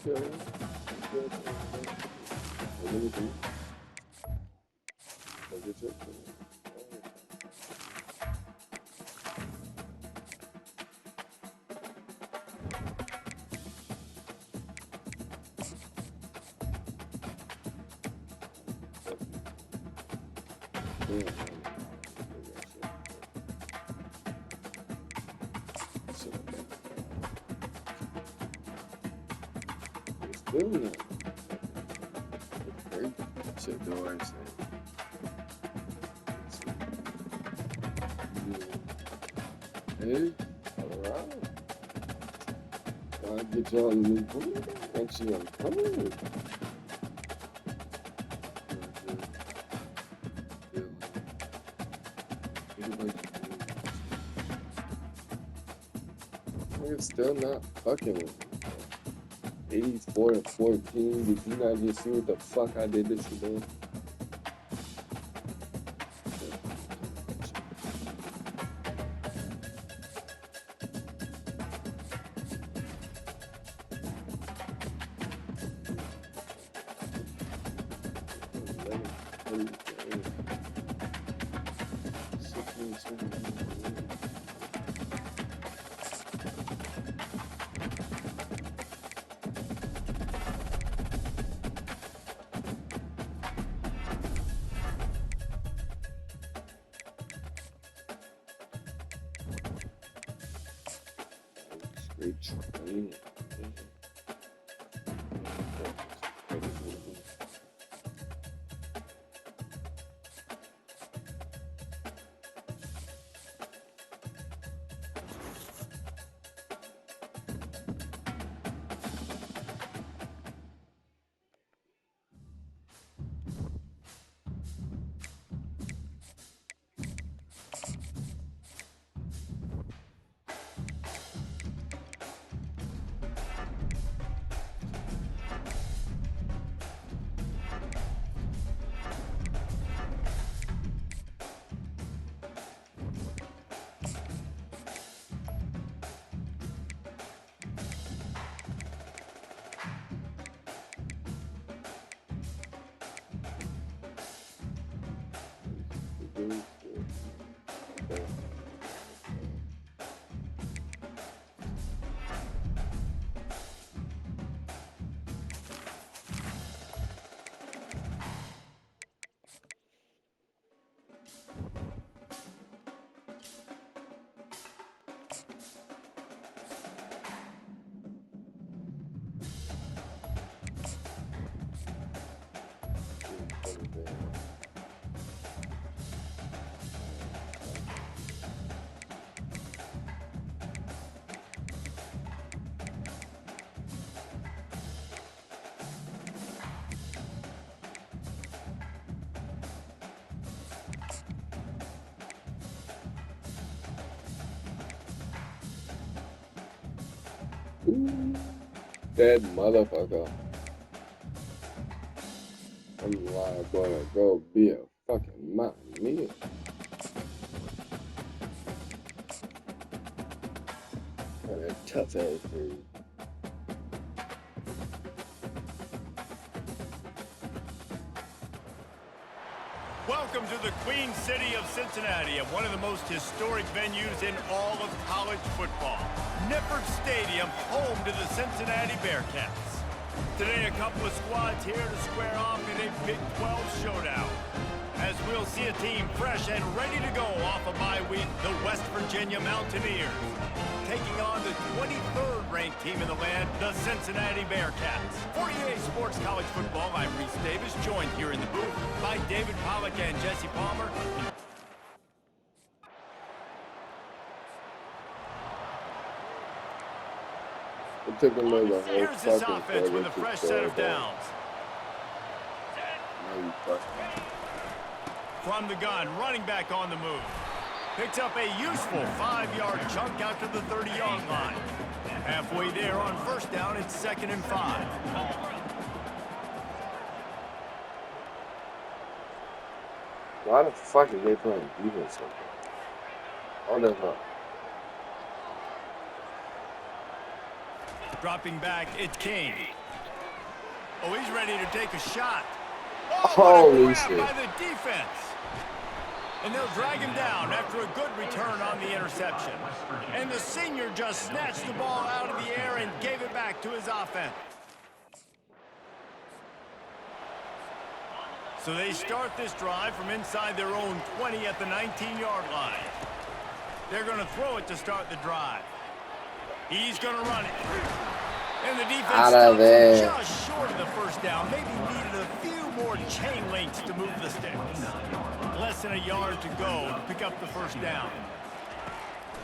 feel you. What do you think? Look at it. Still not. Great shit, though, I'm saying. Hey, alright. I'll get y'all in the room. Actually, I'm coming. Nigga still not fucking with me. 84-14. Did you not just see what the fuck I did this today? Straight. That motherfucker. I'm live gonna go be a fucking mountain meal. That tough ass dude. Welcome to the Queen City of Cincinnati, and one of the most historic venues in all of college football. Nippert Stadium, home to the Cincinnati Bearcats. Today, a couple of squads here to square off in a Big 12 showdown. As we'll see a team fresh and ready to go off a bye week, the West Virginia Mountaineers, taking on the 23rd ranked team in the land, the Cincinnati Bearcats. For EA Sports College Football, I'm Reese Davis, joined here in the booth by David Pollack and Jesse Palmer. It took him like a whole Here's this fucking offense with a fresh set of downs. From the gun, running back on the move. Picks up a useful 5-yard chunk out to the 30-yard line. Halfway there on first down, it's 2nd and 5. Why the fuck is they playing defense like that? Oh, that's not. Dropping back, it's King. Oh, he's ready to take a shot. Oh, Holy what a grab shit. by the defense. And they'll drag him down after a good return on the interception. And the senior just snatched the ball out of the air and gave it back to his offense. So they start this drive from inside their own 20 at the 19-yard line. They're going to throw it to start the drive. He's going to run it. And the defense stops him just short of the first down. Maybe needed a few more chain links to move the sticks. Less than a yard to go to pick up the first down.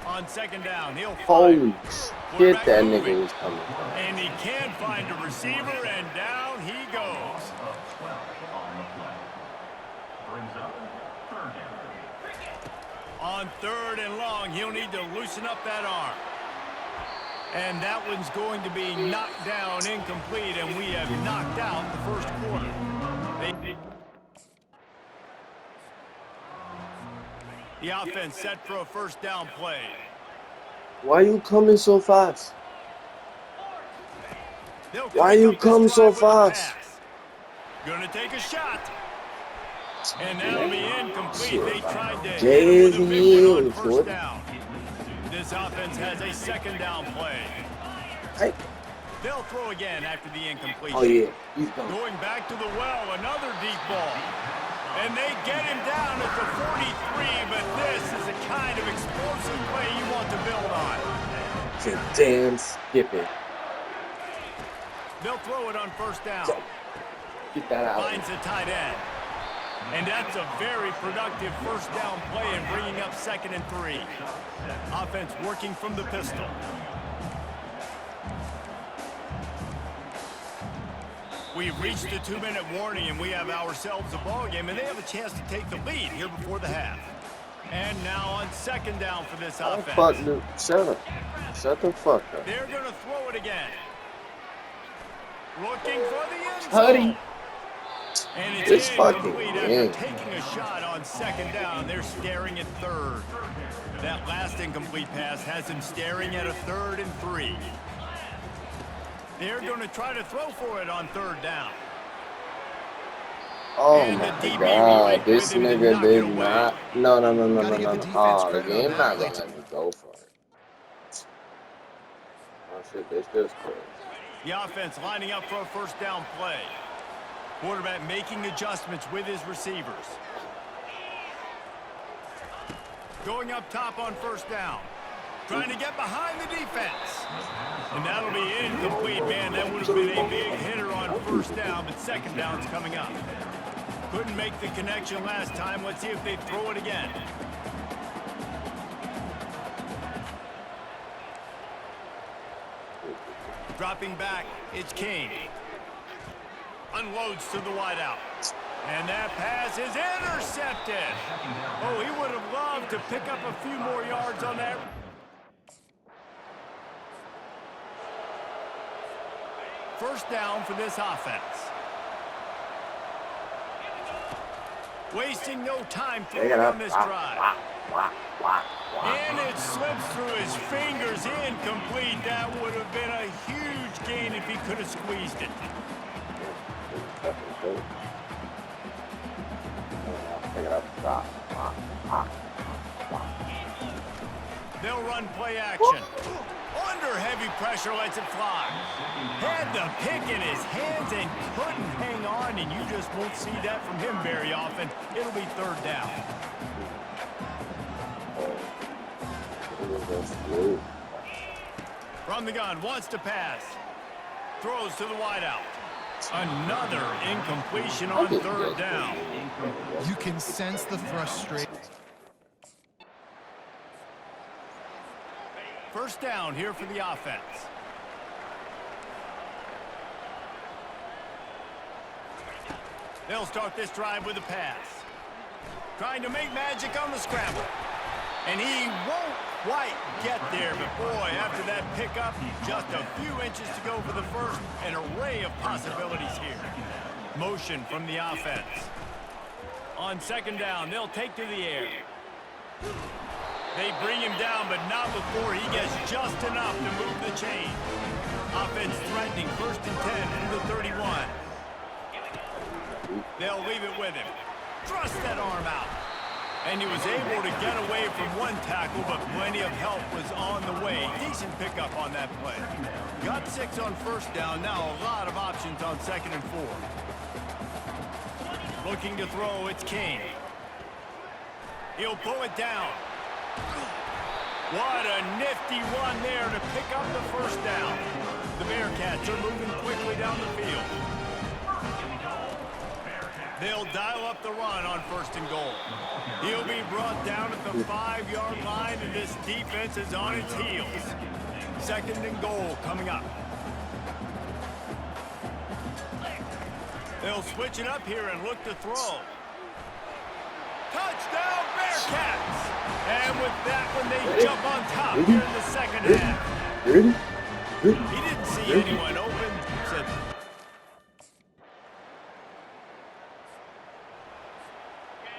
On second down, he'll Holy shit, that moving. nigga was coming. And he can't find a receiver, and down he goes. On third and long, he'll need to loosen up that arm. And that one's going to be knocked down incomplete, and we have knocked out the first quarter. The offense set for a first down play. Why you coming so fast? They'll Why you pick up come this so drive with a fast? pass. Gonna take a shot. And that'll be incomplete. They tried to hit him with a big one on first down. This offense has a second down play. Hey. They'll throw again after the incompletion. Oh, yeah. He's gone. Going back to the well, another deep ball. And they get him down at the 43, but this is the kind of explosive play you want to build on. Damn skip it. They'll throw it on first down. Get that out. Finds the tight end. And that's a very productive first down play and bringing up 2nd and 3. Offense working from the pistol. We've reached the 2-minute warning, and we have ourselves a ball game, and they have a chance to take the lead here before the half. And now on second down for this offense. Shut up. Shut the fuck up. They're going to throw it again. Looking for the end zone. Huddy. And It's it's fucking incomplete after game. taking a shot on second down. They're staring at third. That last incomplete pass has them staring at a 3rd and 3. They're going to try to throw for it on third down. Oh And my the DB god, right this with him to nigga knock it did away. not. No. Gotta give the defense Oh, the credit on game that. not gonna let me go for it. Oh shit, this is crazy. The offense lining up for a first down play. Quarterback making adjustments with his receivers. Going up top on first down. Trying to get behind the defense. And that'll be incomplete, man. That would have been a big hitter on first down, but second down's coming up. Couldn't make the connection last time. Let's see if they throw it again. Dropping back, it's King. Unloads to the wideout. And that pass is intercepted. Oh, he would have loved to pick up a few more yards on that. First down for this offense. Wasting no time throwing on this drive. And it slips through his fingers, incomplete. That would have been a huge gain if he could have squeezed it. They'll run play action. Under heavy pressure, lets it fly. Had the pick in his hands and couldn't hang on, and you just won't see that from him very often. It'll be third down. From the gun, wants to pass. Throws to the wideout. Another incompletion on third down. You can sense the frustration. First down here for the offense. They'll start this drive with a pass. Trying to make magic on the scramble. And he won't quite get there, but boy, after that pickup, just a few inches to go for the first. An array of possibilities here. Motion from the offense. On second down, they'll take to the air. They bring him down, but not before he gets just enough to move the chain. Offense threatening, 1st and 10 from the 31. They'll leave it with him. Thrust that arm out. And he was able to get away from one tackle, but plenty of help was on the way. Decent pickup on that play. Got 6 on first down. Now a lot of options on 2nd and 4. Looking to throw, it's King. He'll pull it down. What a nifty run there to pick up the first down. The Bearcats are moving quickly down the field. They'll dial up the run on 1st and goal. He'll be brought down at the 5-yard line, and this defense is on its heels. 2nd and goal coming up. They'll switch it up here and look to throw. Touchdown, Bearcats! And with that one, they jump on top here in the 2nd half. He didn't see anyone open. Said,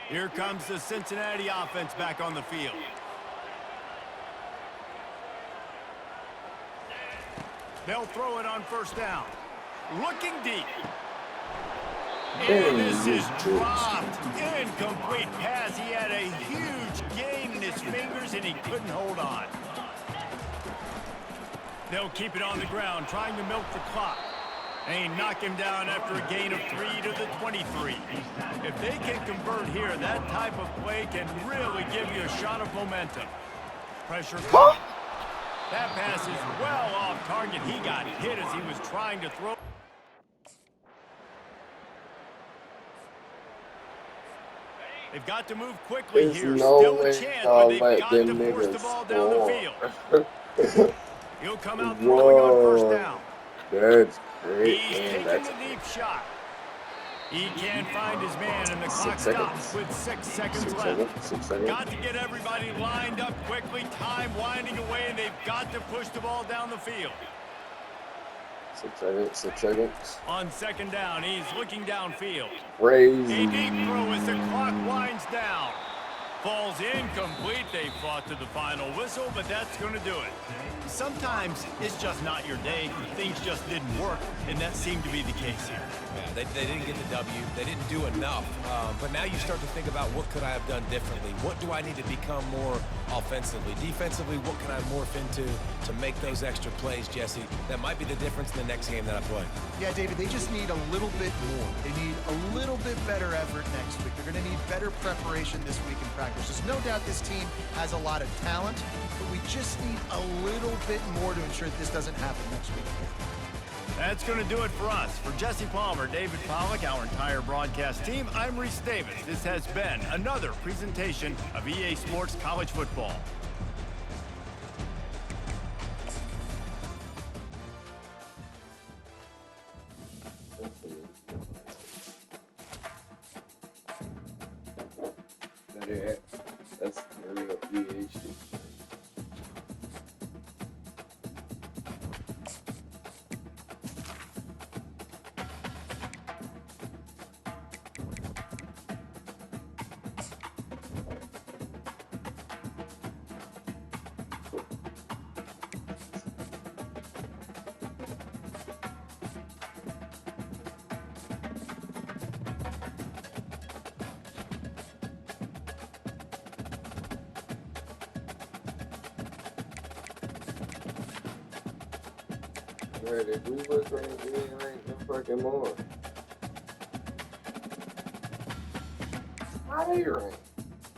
here comes the Cincinnati offense back on the field. They'll throw it on 1st down. Looking deep. And this is dropped. Incomplete pass. He had a huge gain in his fingers, and he couldn't hold on. They'll keep it on the ground, trying to milk the clock. And he knocked him down after a gain of 3 to the 23. If they can convert here, that type of play can really give you a shot of momentum. Pressure coming. That pass is well off target. He got hit as he was trying to throw. They've got to move quickly There's here. no Still way a chance, I'll but they've let got them to force the niggas ball down the score. field. He'll come out throwing on 1st down. That's great, He's man. taking That's the deep shot. He can't find his man, and the 6 clock seconds. stops with 6 seconds 6 left. seconds. 6 seconds. Got to get everybody lined up quickly. Time winding away, and they've got to push the ball down the field. 6 seconds. 6 seconds. On 2nd down, he's looking downfield. Crazy. A deep throw as the clock winds down. Falls incomplete. They fought to the final whistle, but that's going to do it. Sometimes it's just not your day. Things just didn't work, and that seemed to be the case here. Yeah, they didn't get the W. They didn't do enough. But now you start to think about what could I have done differently? What do I need to become more offensively? Defensively, what can I morph into to make those extra plays, Jesse? That might be the difference in the next game that I play. Yeah, David, they just need a little bit more. They need a little bit better effort next week. They're going to need better preparation this week in practice. There's no doubt this team has a lot of talent, but we just need a little bit more to ensure that this doesn't happen next week. That's going to do it for us. For Jesse Palmer, David Pollack, our entire broadcast team, I'm Reese Davis. This has been another presentation of EA Sports College Football. Yeah, that's real PhD. Right, if we was ranked, we ain't ranked no fucking more. How they ranked?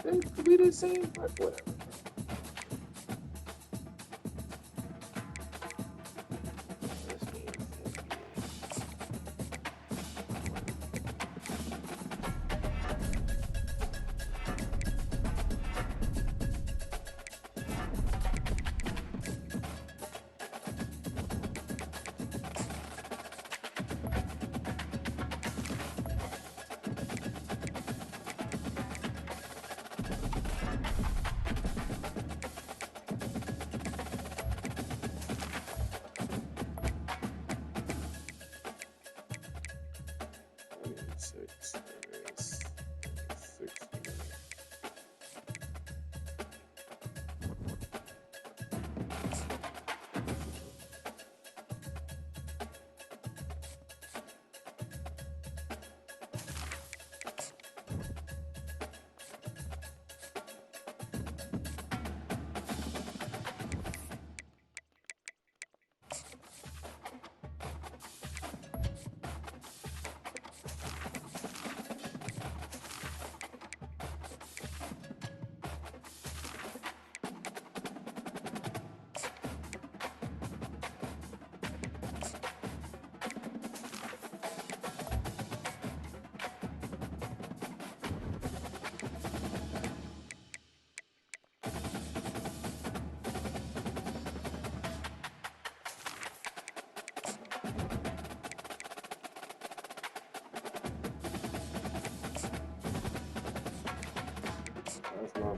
They could be the same, but whatever.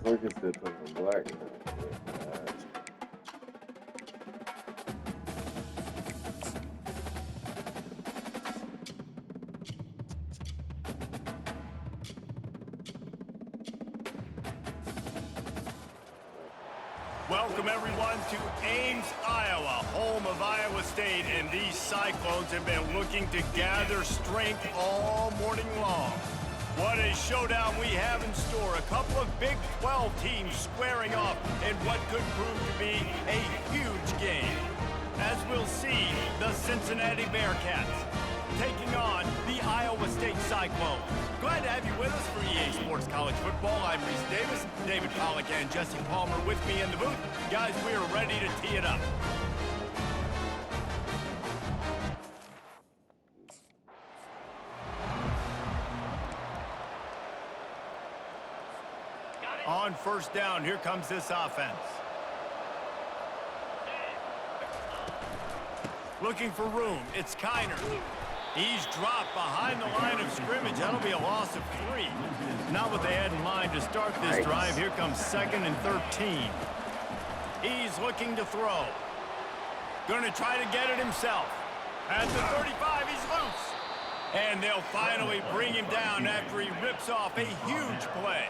Perkins still putting on black now. Welcome, everyone, to Ames, Iowa, home of Iowa State, and these Cyclones have been looking to gather strength all morning long. What a showdown we have in store. A couple of Big 12 teams squaring off in what could prove to be a huge game. As we'll see, the Cincinnati Bearcats taking on the Iowa State Cyclones. Glad to have you with us for EA Sports College Football. I'm Reese Davis, David Pollack and Jesse Palmer with me in the booth. Guys, we are ready to tee it up. On first down, here comes this offense. Looking for room, it's Kiner. He's dropped behind the line of scrimmage. That'll be a loss of 3. Not what they had in mind to start this drive. Here comes 2nd and 13. He's looking to throw. Going to try to get it himself. At the 35, he's loose. And they'll finally bring him down after he rips off a huge play.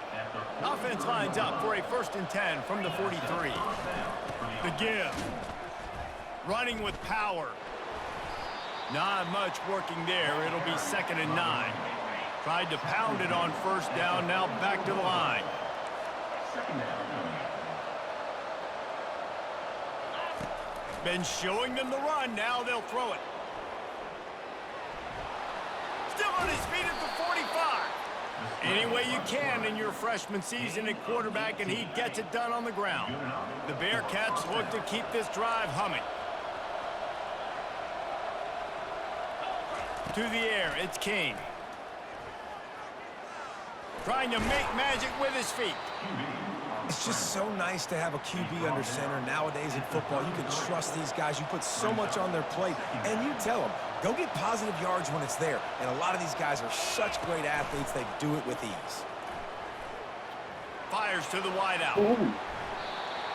Offense lines up for a 1st and 10 from the 43. The give. Running with power. Not much working there. It'll be 2nd and 9. Tried to pound it on first down. Now back to the line. Been showing them the run. Now they'll throw it. Still on his feet at the 45. Any way you can in your freshman season at quarterback, and he gets it done on the ground. The Bearcats look to keep this drive humming. To the air, it's King. Trying to make magic with his feet. It's just so nice to have a QB under center. Nowadays in football, you can trust these guys. You put so much on their plate, and you tell them, go get positive yards when it's there. And a lot of these guys are such great athletes, they do it with ease. Fires to the wideout.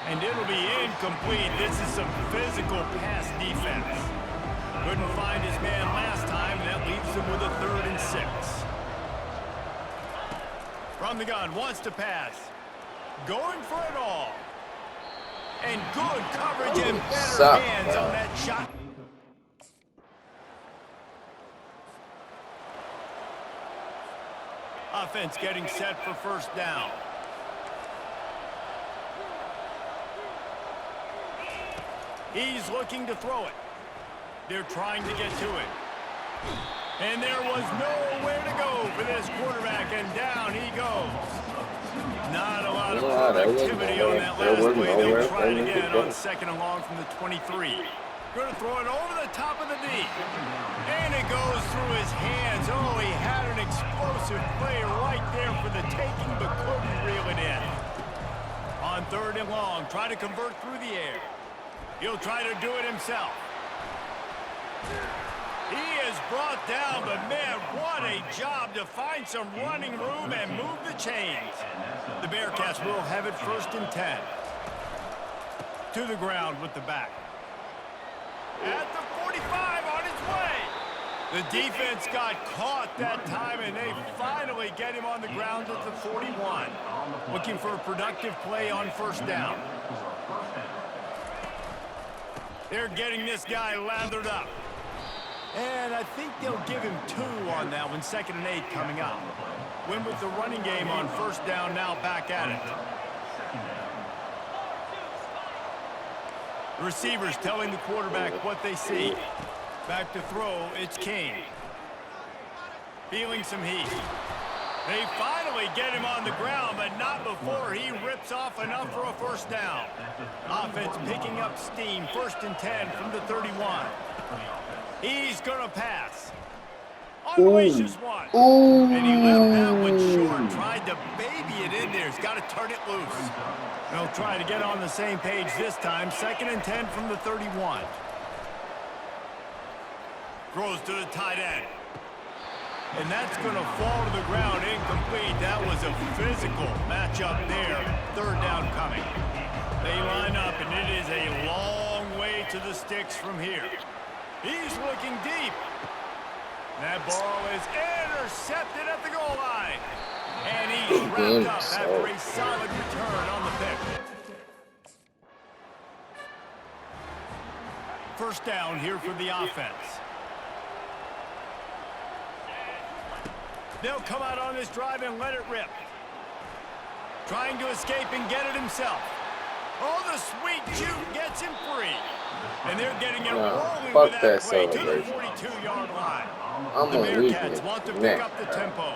And it'll be incomplete. This is some physical pass defense. Couldn't find his man last time, and that leaves him with a 3rd and 6. From the gun, wants to pass. Going for it all. And good coverage and better hands on that shot. Offense getting set for first down. He's looking to throw it. They're trying to get to it. And there was nowhere to go for this quarterback, and down he goes. Not a lot of productivity on that last play. They'll try it again on 2nd and long from the 23. Going to throw it over the top of the knee. And it goes through his hands. Oh, he had an explosive play right there for the taking, but couldn't reel it in. On 3rd and long, try to convert through the air. He'll try to do it himself. He is brought down, but man, what a job to find some running room and move the chains. The Bearcats will have it 1st and 10. To the ground with the back. At the 45, on his way. The defense got caught that time, and they finally get him on the ground at the 41. Looking for a productive play on first down. They're getting this guy lathered up. And I think they'll give him 2 on that one. 2nd and 8 coming up. Win with the running game on first down, now back at it. The receivers telling the quarterback what they see. Back to throw, it's King. Feeling some heat. They finally get him on the ground, but not before he rips off enough for a first down. Offense picking up steam, 1st and 10 from the 31. He's going to pass. Unleashes one. And he left that one short. Tried to baby it in there. He's got to turn it loose. They'll try to get on the same page this time. 2nd and 10 from the 31. Throws to the tight end. And that's going to fall to the ground incomplete. That was a physical matchup there. Third down coming. They line up, and it is a long way to the sticks from here. He's looking deep. That ball is intercepted at the goal line. And he's wrapped up after a solid return on the pick. First down here for the offense. They'll come out on this drive and let it rip. Trying to escape and get it himself. Oh, the sweet juke gets him free. And they're getting it rolling with that play to the 42-yard line. The Bearcats want to pick up the tempo.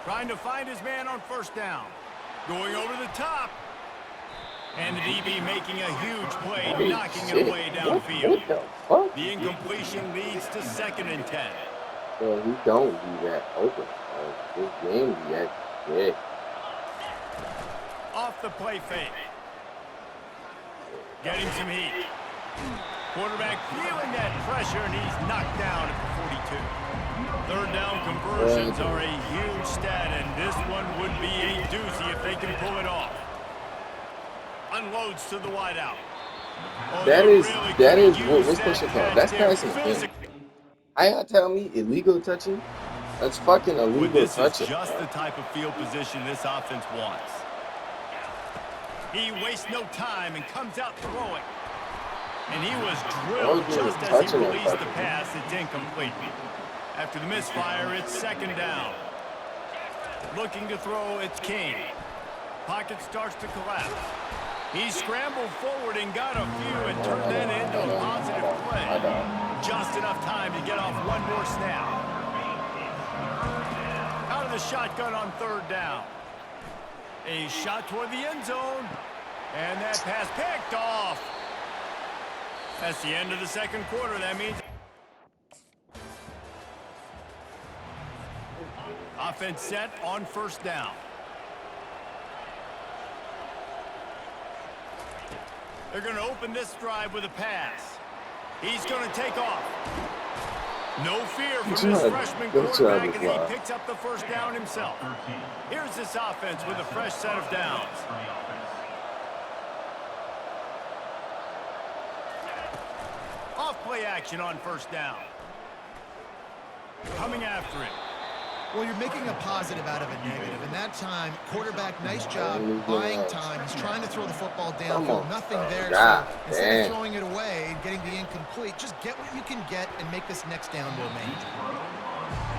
Trying to find his man on first down. Going over the top. And the DB making a huge play, knocking it away downfield. The incompletion leads to 2nd and 10. Well, he don't be that open. This game be that big. Off the play fake. Getting some heat. Quarterback feeling that pressure, and he's knocked down at the 42. Third down conversions are a huge stat, and this one would be a doozy if they can pull it off. Unloads to the wideout. Oh, that is what's pushing called? That's passing. How y'all tell me illegal touching? That's fucking illegal touching. This is just the type of field position this offense wants. He wastes no time and comes out throwing. And he was drilled just as he released the pass. It's incomplete. After the misfire, it's 2nd down. Looking to throw, it's King. Pocket starts to collapse. He scrambled forward and got a few and turned that into a positive play. Just enough time to get off one more snap. Out of the shotgun on 3rd down. A shot toward the end zone. And that pass picked off. That's the end of the 2nd quarter. That means offense set on 1st down. They're going to open this drive with a pass. He's going to take off. No fear from this freshman quarterback as he picks up the 1st down himself. Here's this offense with a fresh set of downs. Off play action on 1st down. Coming after it. Well, you're making a positive out of a negative. And that time, quarterback, nice job buying time. He's trying to throw the football downfield. Nothing there. So instead of throwing it away and getting the incomplete, just get what you can get and make this next down more manageable.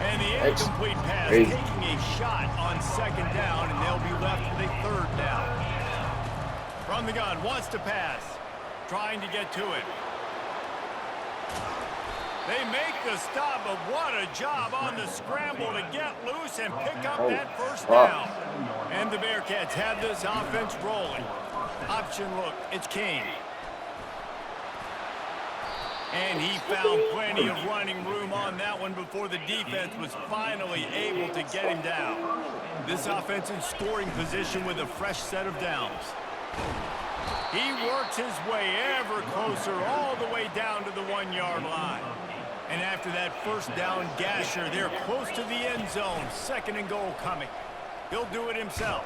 And the incomplete pass taking a shot on 2nd down, and they'll be left with a 3rd down. From the gun, wants to pass. Trying to get to it. They make the stop, but what a job on the scramble to get loose and pick up that 1st down. And the Bearcats have this offense rolling. Option look, it's King. And he found plenty of running room on that one before the defense was finally able to get him down. This offense in scoring position with a fresh set of downs. He works his way ever closer all the way down to the 1-yard line. And after that 1st down gasher, they're close to the end zone. 2nd and goal coming. He'll do it himself.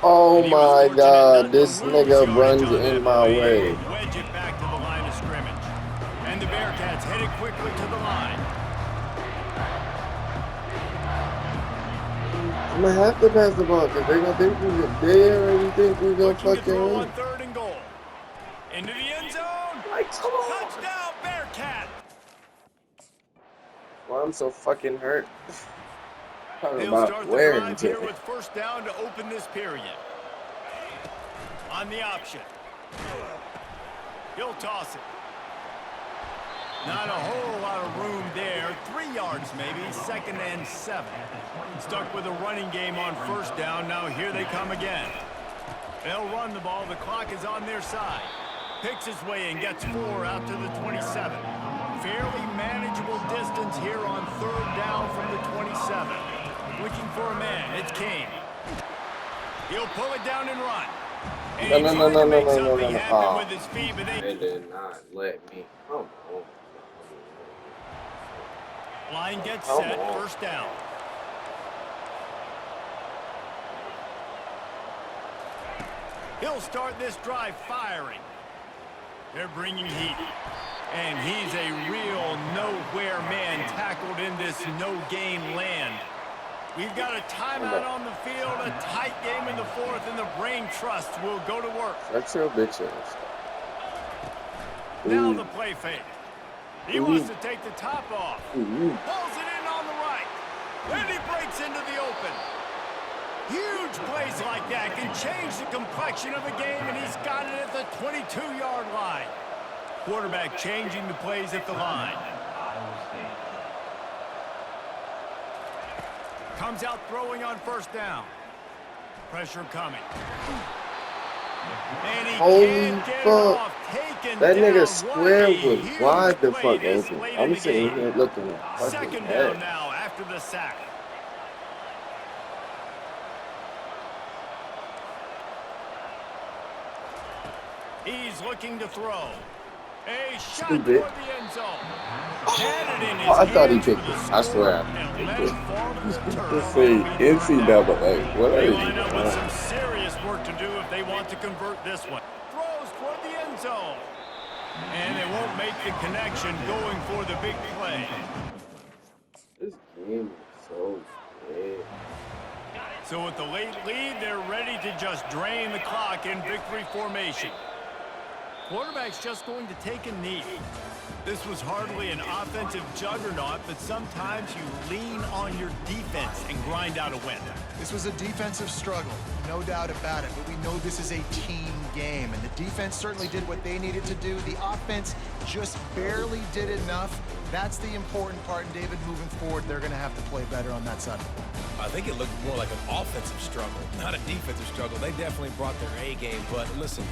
Oh my God, this nigga runs in my way. Wedge it back to the line of scrimmage. And the Bearcats headed quickly to the line. I'm gonna have to pass the ball because they're gonna think they already think we're gonna fucking win. On 3rd and goal. Into the end zone. Touchdown, Bearcat. Well, I'm so fucking hurt. Talking They'll about start the wearing drive here with 1st down to open this period. On the option. He'll toss it. Not a whole lot of room there. 3 yards maybe. 2nd and 7. Stuck with a running game on 1st down. Now here they come again. They'll run the ball. The clock is on their side. Picks his way and gets 4 out to the 27. Fairly manageable distance here on 3rd down from the 27. Looking for a man. It's King. He'll pull it down and run. And No, he no, no, tried no, to no, make no, no, something no, no. happen Oh, with his feet, but they they did not let me. Come on. line gets Come set, on. first down. He'll start this drive firing. They're bringing heat. And he's a real nowhere man tackled in this no-game land. We've got a timeout on the field, a tight game in the fourth, and the brain trust will go to work. Shut your bitch ass. Now the play fake. He wants to take the top off. Pulls it in on the right. And he breaks into the open. Huge plays like that can change the complexion of a game, and he's got it at the 22-yard line. Quarterback changing the plays at the line. Comes out throwing on first down. Pressure coming. And he can't get it off. Taken That nigga down. square What a was huge wide the play fuck this open. late in I'm the sitting game. here looking at fucking Second head. down now after the sack. He's looking to throw. A shot toward Stupid. the end zone. Had it in his Oh, I thought he hands for picked the it. I score, swear. and let it fall to the turf. Let's see. NCAA. What are They you line up with some doing? serious work to do if they want to convert this one. Throws toward the end zone. And they won't make the connection going for the big play. This game is so bad. So with the late lead, they're ready to just drain the clock in victory formation. Quarterback's just going to take a knee. This was hardly an offensive juggernaut, but sometimes you lean on your defense and grind out a win. This was a defensive struggle, no doubt about it, but we know this is a team game, and the defense certainly did what they needed to do. The offense just barely did enough. That's the important part, and David, moving forward, they're going to have to play better on that side. I think it looked more like an offensive struggle, not a defensive struggle. They definitely brought their A game, but listen,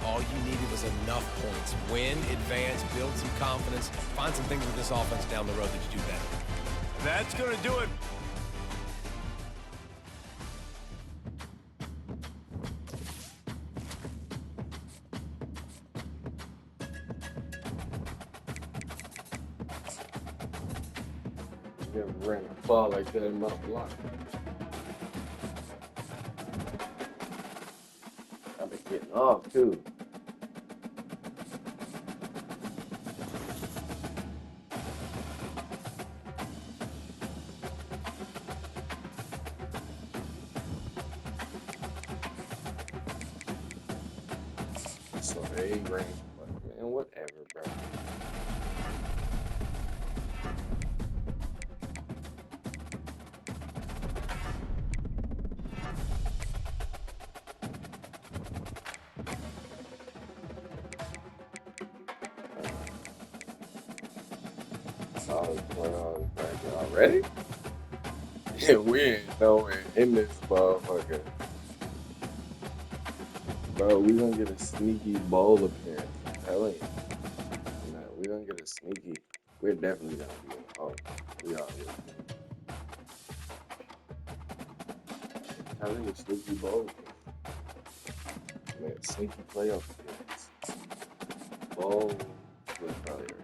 all you needed was enough points. Win, advance, build some confidence, find some things with this offense down the road that you do better. That's going to do it. Never ran a ball like that in my life. I've been getting off too. So they ran. Man, whatever, bro. Already? Yeah, we ain't nowhere in this motherfucker. Bro, we gonna get a sneaky bowl appearance. I'm telling you. Nah, we gonna get a sneaky. We're definitely gonna be in. Oh, we are here. I'm telling you, sneaky bowl appearance. Man, sneaky playoff appearance. Bowl. We're probably already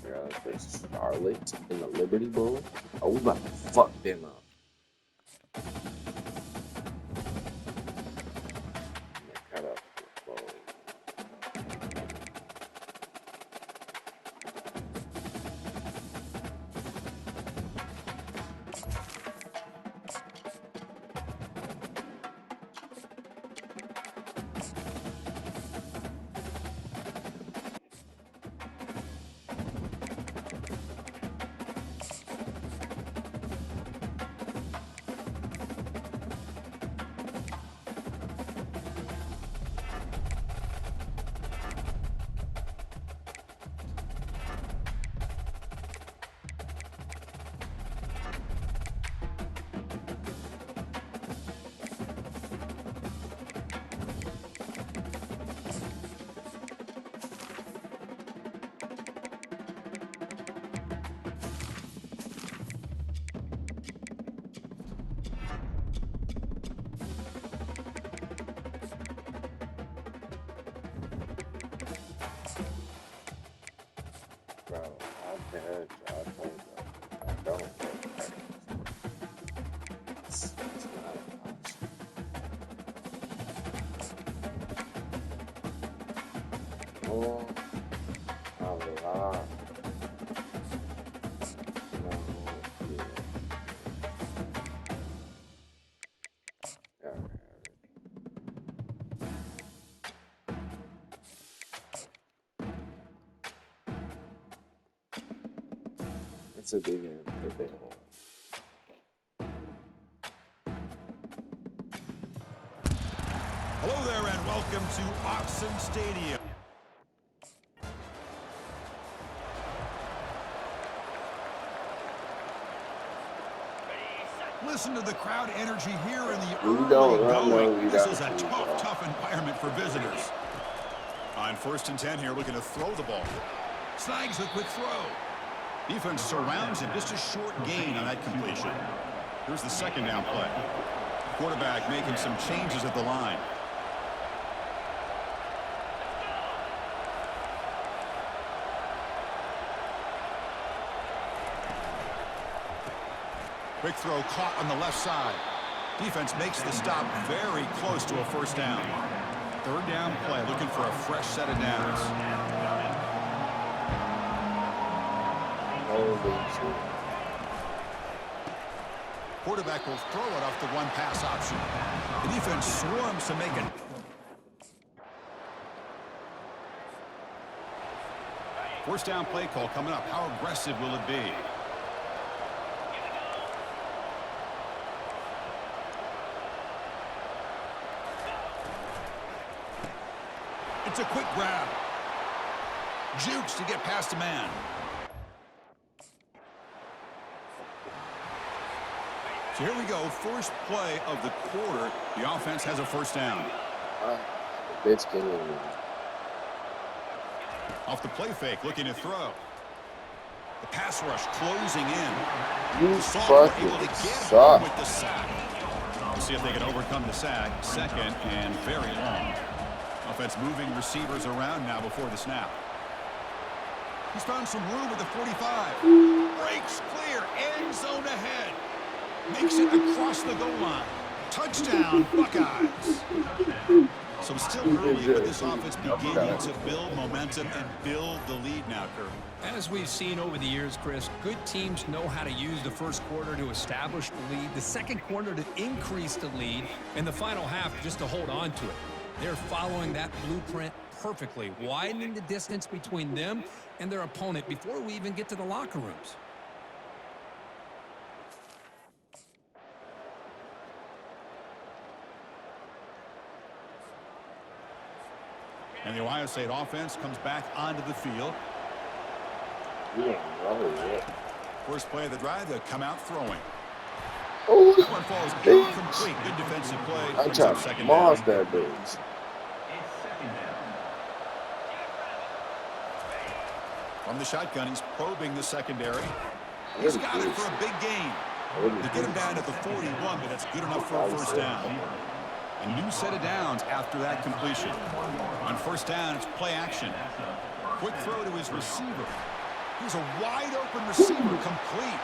got versus Charlotte in the Liberty Bowl. Oh, we about to fuck them up. Cut up the bowl. Bro, I can't. I told you. I don't. It's not an option. Oh, Allah. No, yeah. Yeah, it's a big game. Big game. Hello there and welcome to Autzen Stadium. Listen to the crowd energy here in the early going. This is a tough environment for visitors. On 1st and 10 here, looking to throw the ball. Snags a quick throw. Defense surrounds him, just a short gain on that completion. Here's the second down play. Quarterback making some changes at the line. Quick throw caught on the left side. Defense makes the stop very close to a first down. Third down play, looking for a fresh set of downs. Quarterback will throw it off the one pass option. The defense swarms to make it. First down play call coming up. How aggressive will it be? It's a quick grab. Jukes to get past a man. So here we go. First play of the quarter. The offense has a first down. Off the play fake, looking to throw. The pass rush closing in. You fucking fucking able to get suck. with the sack. We'll see if they can overcome the sack. Second and very long. Offense moving receivers around now before the snap. He's found some room at the 45. Breaks clear. End zone ahead. Makes it across the goal line. Touchdown, Buckeyes. So still early, but this offense beginning to build momentum and build the lead now, Kirk. As we've seen over the years, Chris, good teams know how to use the first quarter to establish the lead, the second quarter to increase the lead, and the final half just to hold on to it. They're following that blueprint perfectly, widening the distance between them and their opponent before we even get to the locker rooms. And the Ohio State offense comes back onto the field. First play of the drive, they'll come out throwing. Oh, That one falls incomplete. Good defensive play. I Brings up tried second to down. moss that bitch. From the shotgun, he's probing the secondary. He's got it for a big gain. They get him down at the 41, but that's good enough for a first down. A new set of downs after that completion. On first down, it's play action. Quick throw to his receiver. Here's a wide-open receiver, complete.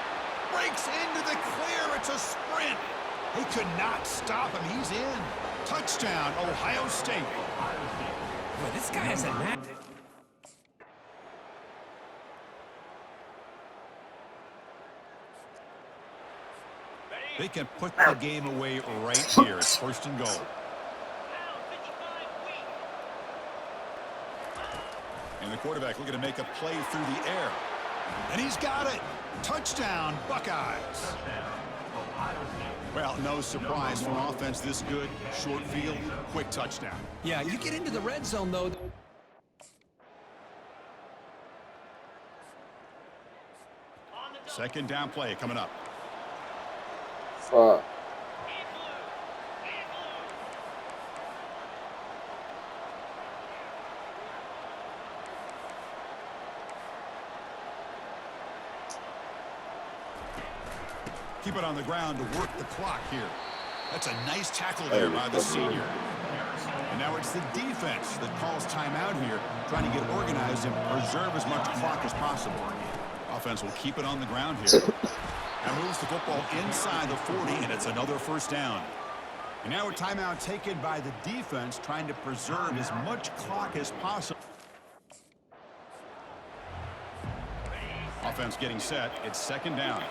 Breaks into the clear. It's a sprint. He could not stop him. He's in. Touchdown, Ohio State. Boy, this guy has a knack. They can put the game away right here. It's first and goal. And the quarterback looking to make a play through the air. And he's got it. Touchdown, Buckeyes. Well, no surprise for an offense this good. Short field, quick touchdown. Yeah, you get into the red zone, though. Second down play coming up. Fuck. Keep it on the ground to work the clock here. That's a nice tackle there by the senior. And now it's the defense that calls timeout here, trying to get organized and preserve as much clock as possible. Offense will keep it on the ground here. Now moves the football inside the 40, and it's another first down. And now a timeout taken by the defense, trying to preserve as much clock as possible. Offense getting set. It's second down.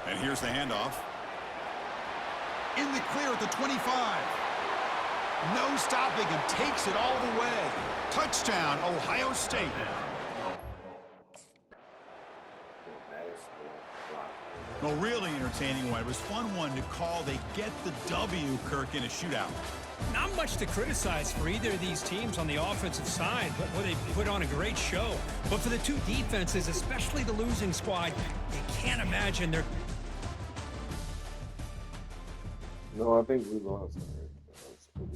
And here's the handoff. In the clear at the 25. No stopping him. Takes it all the way. Touchdown, Ohio State. Well, really entertaining one. It was fun one to call. They get the W, Kirk, in a shootout. Not much to criticize for either of these teams on the offensive side, but they put on a great show. But for the two defenses, especially the losing squad, you can't imagine they're... No, I think we lost. But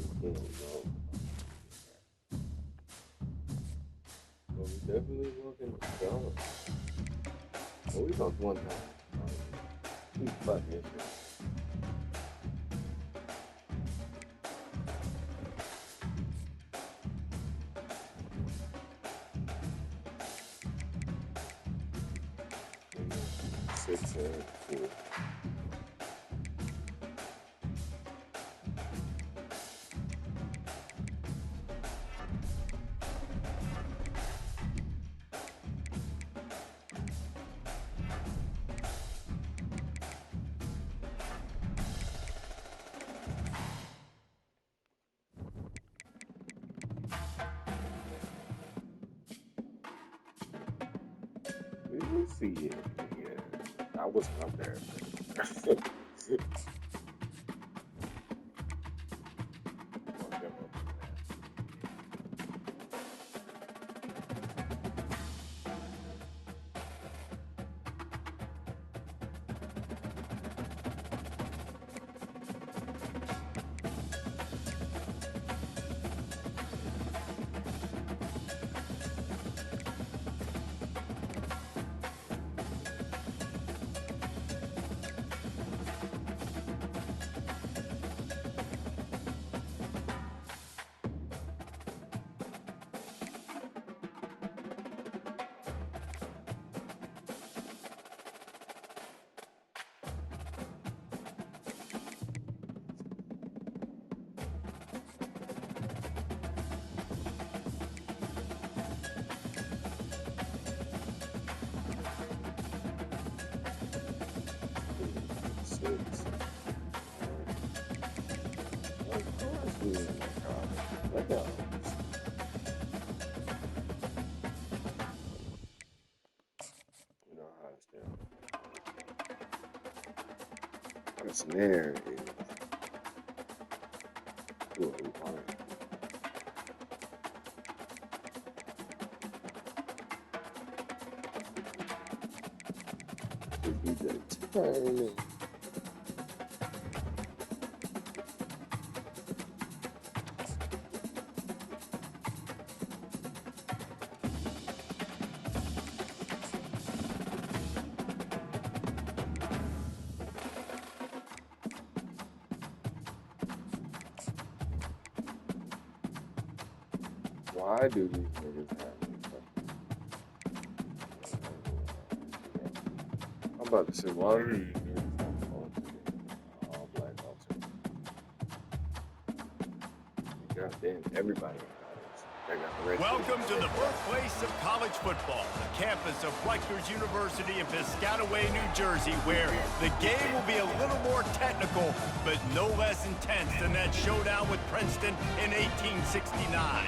we definitely looking down. Well, we lost one time. We fucking shit. Six and 4. Let's see it. Yeah, I wasn't up there. Snare is really hard. It'd be the timing. Why do these niggas have me? I'm about to say, why do these niggas have all black culture? Goddamn, everybody. Welcome to the birthplace of college football, the campus of Rutgers University in Piscataway, New Jersey, where the game will be a little more technical, but no less intense than that showdown with Princeton in 1869.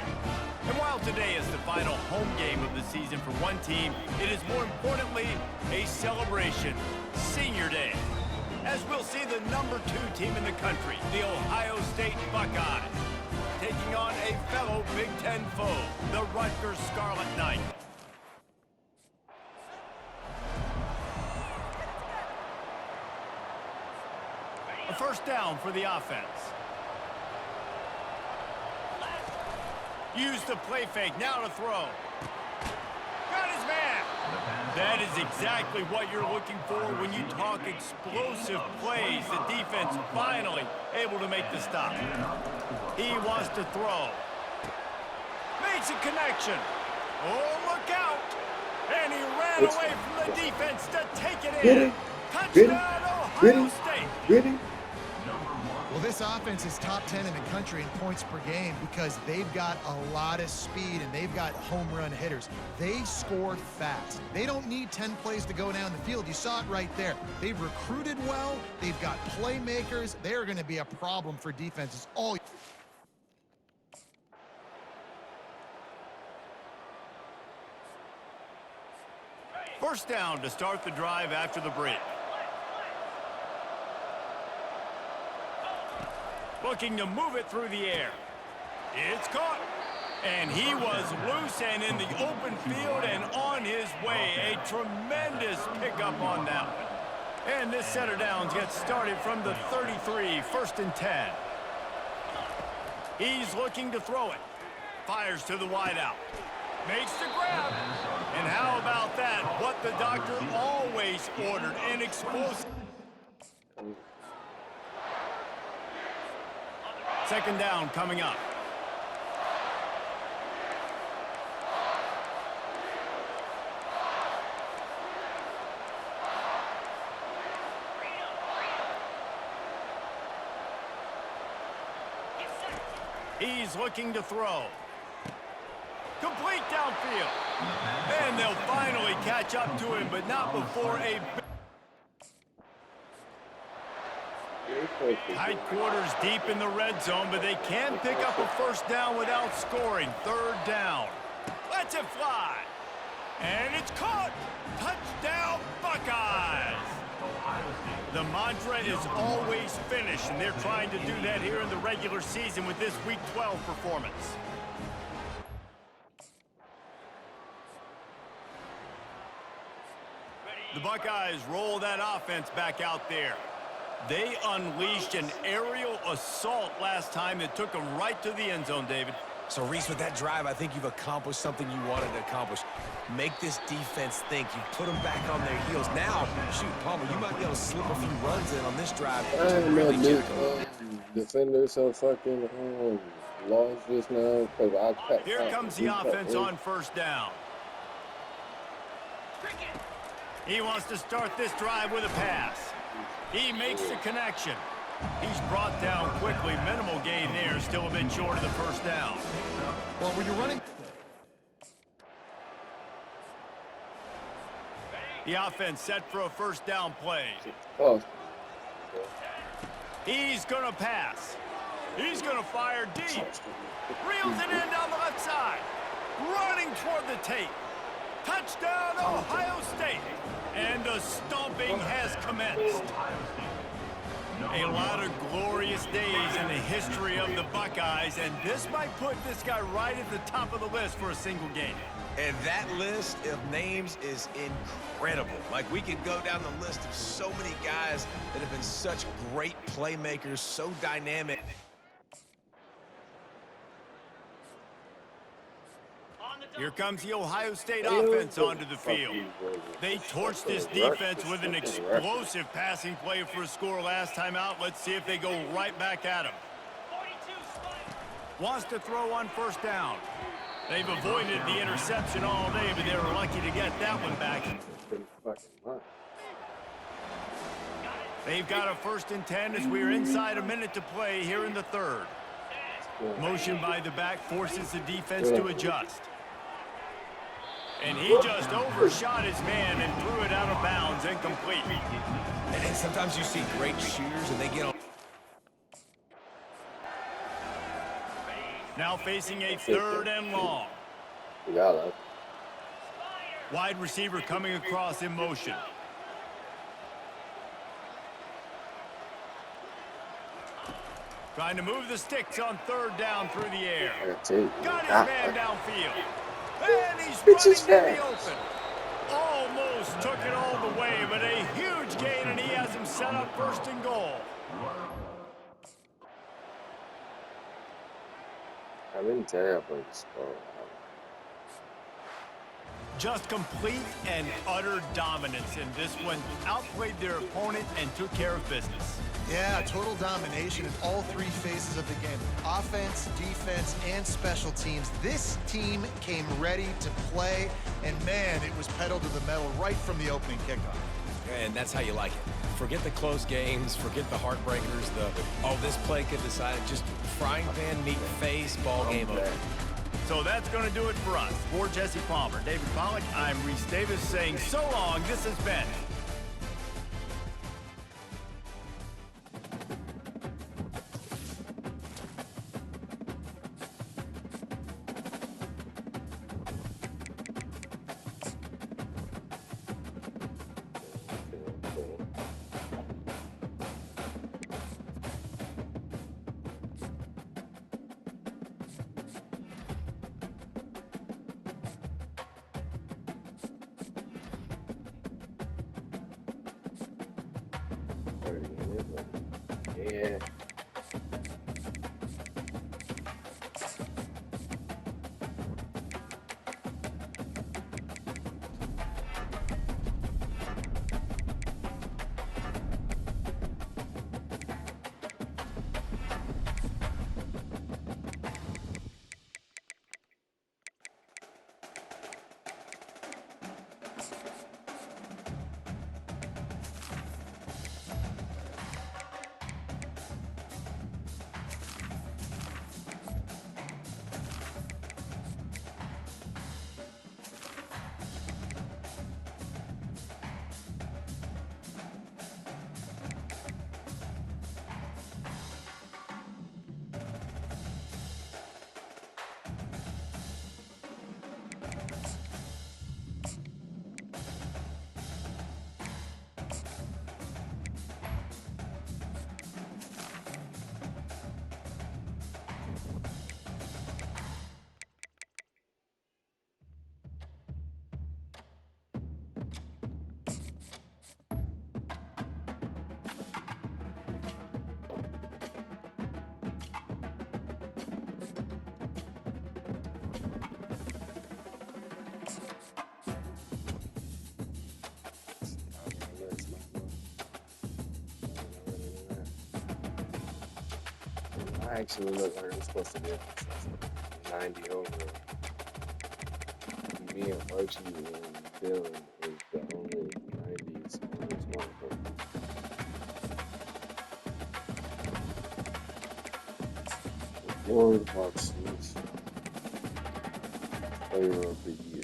And while today is the final home game of the season for one team, it is more importantly a celebration, Senior Day, as we'll see the #2 team in the country, the Ohio State Buckeyes, taking on a fellow Big Ten foe, the Rutgers Scarlet Knights. A first down for the offense. Use the play fake, now to throw. Got his man. That is exactly what you're looking for when you talk explosive plays. The defense finally able to make the stop. He wants to throw. Makes a connection. Oh, look out. And he ran away from the defense to take it in. Touchdown, Ohio State. Well, this offense is top 10 in the country in points per game because they've got a lot of speed and they've got home run hitters. They score fast. They don't need 10 plays to go down the field. You saw it right there. They've recruited well. They've got playmakers. They're going to be a problem for defenses all year. First down to start the drive after the break. Looking to move it through the air. It's caught. And he was loose and in the open field and on his way. A tremendous pickup on that one. And this set of downs gets started from the 33, 1st and 10. He's looking to throw it. Fires to the wideout. Makes the grab. And how about that? What the doctor always ordered, an explosive. Second down coming up. He's looking to throw. Complete downfield. And they'll finally catch up to him, but not before a... Tight quarters deep in the red zone, but they can pick up a first down without scoring. Third down. Lets it fly. And it's caught. Touchdown, Buckeyes. The mantra is always finish, and they're trying to do that here in the regular season with this Week 12 performance. The Buckeyes roll that offense back out there. They unleashed an aerial assault last time that took them right to the end zone, David. So, Reese, with that drive, I think you've accomplished something you wanted to accomplish. Make this defense think. You put them back on their heels. Now, shoot, Palmer, you might be able to slip a few runs in on this drive. Defenders so fucking lost just now. Here comes the offense on first down. He wants to start this drive with a pass. He makes the connection. He's brought down quickly. Minimal gain there. Still a bit short of the first down. Well, when you're running... The offense set for a first down play. Oh. He's going to pass. He's going to fire deep. Reels it in down the left side. Running toward the tape. Touchdown, Ohio State. And the stomping has commenced. A lot of glorious days in the history of the Buckeyes, and this might put this guy right at the top of the list for a single game. And that list of names is incredible. Like, we could go down the list of so many guys that have been such great playmakers, so dynamic. Here comes the Ohio State offense onto the field. They torched this defense with an explosive passing play for a score last time out. Let's see if they go right back at him. Wants to throw on first down. They've avoided the interception all day, but they were lucky to get that one back. They've got a 1st and 10 as we're inside a minute to play here in the third. Motion by the back forces the defense to adjust. And he just overshot his man and threw it out of bounds, incomplete. And sometimes you see great shooters and they get on. Now facing a 3rd and long. Wide receiver coming across in motion. Trying to move the sticks on 3rd down through the air. Got his man downfield. And he's running in the open. Almost took it all the way, but a huge gain, and he has him set up 1st and goal. I've been terrible at sport. Just complete and utter dominance in this one. Outplayed their opponent and took care of business. Yeah, total domination in all three phases of the game. Offense, defense, and special teams. This team came ready to play, and man, it was pedal to the metal right from the opening kickoff. And that's how you like it. Forget the close games, forget the heartbreakers, this play could decide it. Just frying pan, meat, face, ball game over. So that's going to do it for us. For Jesse Palmer, David Pollack, I'm Reese Davis saying so long. This has been Yeah. I actually look like I'm supposed to be 90 over. Me and Archie and Dylan is the only 90s on this one. Lord Hawks's Player of the Year.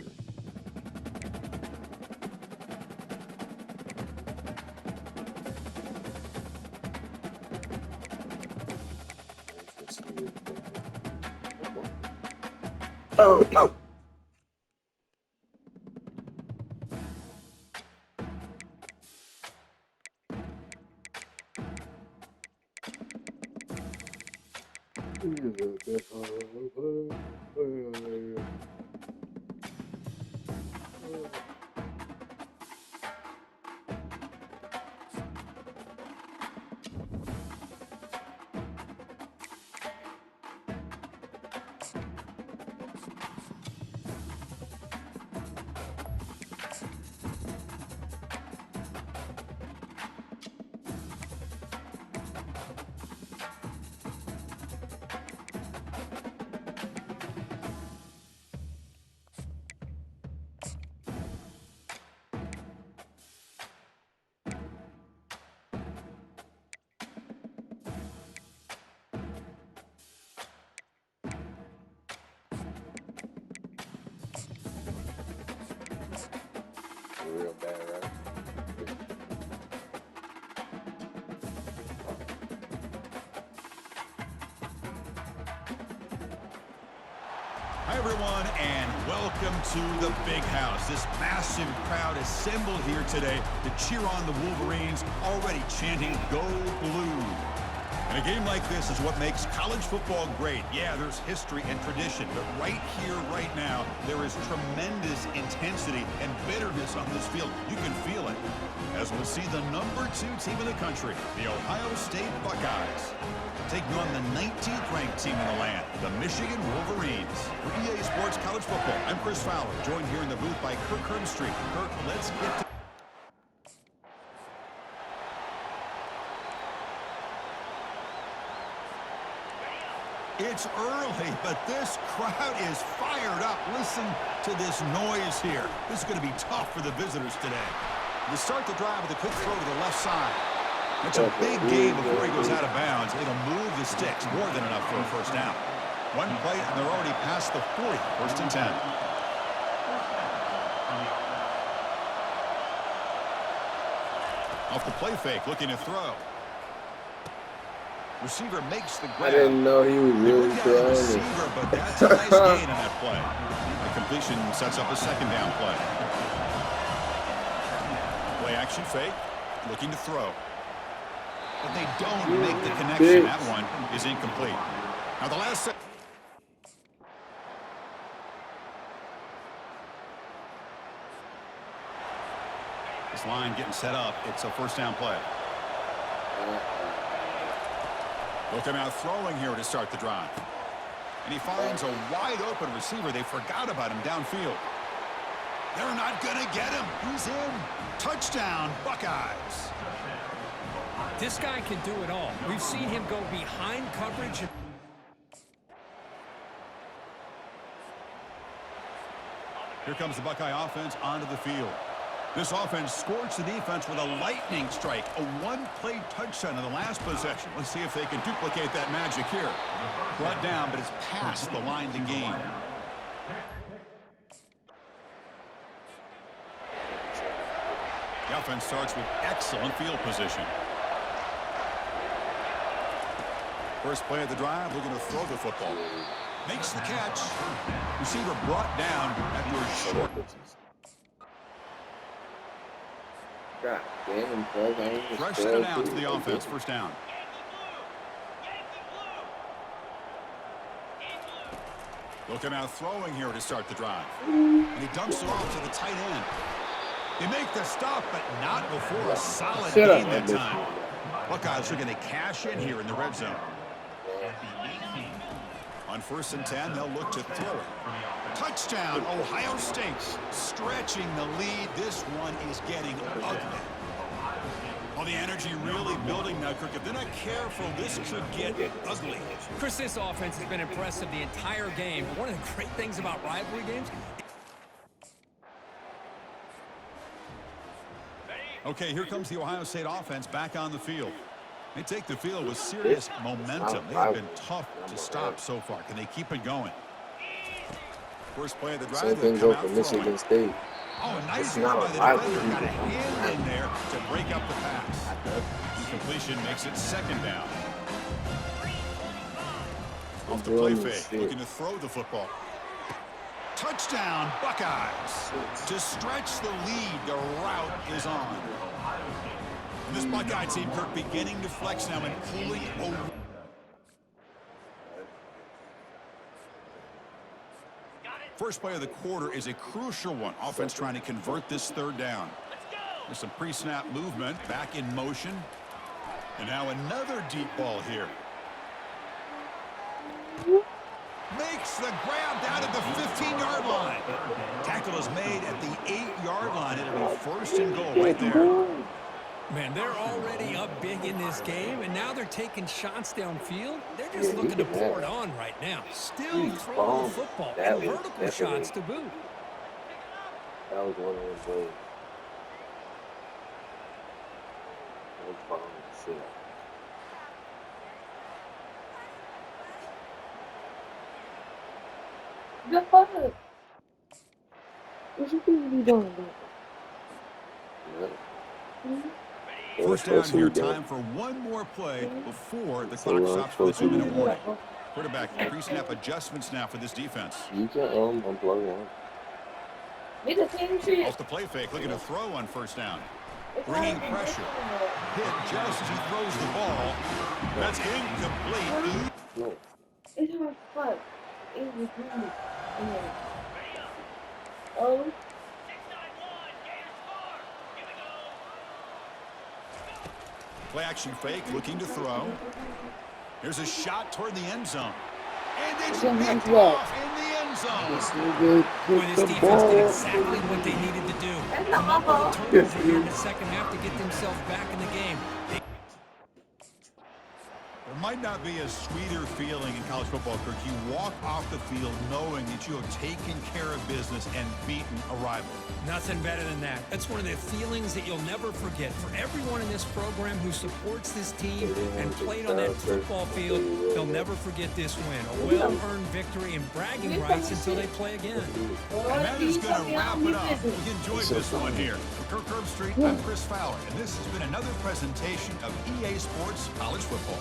Oh, no. Real bad, right? Hi, everyone, and welcome to the Big House. This massive crowd assembled here today to cheer on the Wolverines, already chanting "Go Blue." And a game like this is what makes college football great. Yeah, there's history and tradition, but right here, right now, there is tremendous intensity and bitterness on this field. You can feel it as we'll see the #2 team in the country, the Ohio State Buckeyes, taking on the 19th ranked team in the land, the Michigan Wolverines. For EA Sports College Football, I'm Chris Fowler, joined here in the booth by Kirk Herbstreit. Kirk, let's get to It's early, but this crowd is fired up. Listen to this noise here. This is going to be tough for the visitors today. To start the drive with a quick throw to the left side. It's a big gain before he goes out of bounds. It'll move the sticks, more than enough for a first down. One play, and they're already past the 40, 1st and 10. Off the play fake, looking to throw. Receiver makes the grab. I didn't know he was really throwing receiver, but that's a nice gain on that play. The completion sets up a 2nd down play. Play action fake, looking to throw. But they don't make the connection. That one is incomplete. Now the last set. This line getting set up. It's a 1st down play. Looking out throwing here to start the drive. And he finds a wide open receiver. They forgot about him downfield. They're not going to get him. He's in. Touchdown, Buckeyes. This guy can do it all. We've seen him go behind coverage. Here comes the Buckeye offense onto the field. This offense scorched the defense with a lightning strike, a one-play touchdown in the last possession. Let's see if they can duplicate that magic here. Brought down, but it's past the line to gain. The offense starts with excellent field position. First play of the drive, looking to throw the football. Makes the catch. Receiver brought down after a short. God damn, bro. Fresh set down to the offense, 1st down. Looking out throwing here to start the drive. And he dumps it off to the tight end. They make the stop, but not before a solid gain that time. Buckeyes are going to cash in here in the red zone. On 1st and 10, they'll look to throw it. Touchdown, Ohio State. Stretching the lead. This one is getting ugly. Well, the energy really building now, Kirk. If they're not careful, this could get ugly. Chris, this offense has been impressive the entire game. One of the great things about rivalry games. Okay, here comes the Ohio State offense back on the field. They take the field with serious momentum. They have been tough to stop so far. Can they keep it going? First play of the drive. Same thing goes for Michigan State. Oh, a nice run by the defender. Got a hand in there to break up the pass. Completion makes it 2nd down. Off the play fake, looking to throw the football. Touchdown, Buckeyes. To stretch the lead, the route is on. And this Buckeye team, Kirk, beginning to flex now and pulling over. First play of the quarter is a crucial one. Offense trying to convert this 3rd down. There's some pre-snap movement, back in motion. And now another deep ball here. Makes the grab down at the 15-yard line. Tackle is made at the 8-yard line. It'll be 1st and goal right there. Man, they're already up big in this game, and now they're taking shots downfield. They're just looking to pour it on right now. Still throwing the football and vertical shots to boot. That was one of those plays. No problem. Shit. The fuck? What you think you be doing? First down here, time for one more play before the clock stops for the 2-minute warning. Quarterback pre-snap adjustments now for this defense. You can unplug one. Me the same shit. Off the play fake, looking to throw on 1st down. bringing pressure. Hit just as he throws the ball. That's incomplete. No. It's hard fuck. It was me. Oh. Play action fake, looking to throw. Here's a shot toward the end zone. And it's picked off in the end zone. Boy, this defense did exactly what they needed to do. Come up with a turnover here in the second half to get themselves back in the game. There might not be a sweeter feeling in college football, Kirk. You walk off the field knowing that you have taken care of business and beaten a rival. Nothing better than that. That's one of the feelings that you'll never forget. For everyone in this program who supports this team and played on that football field, they'll never forget this win. A well-earned victory and bragging rights until they play again. And that is going to wrap it up. We enjoyed this one here. For Kirk Herbstreit, I'm Chris Fowler, and this has been another presentation of EA Sports College Football.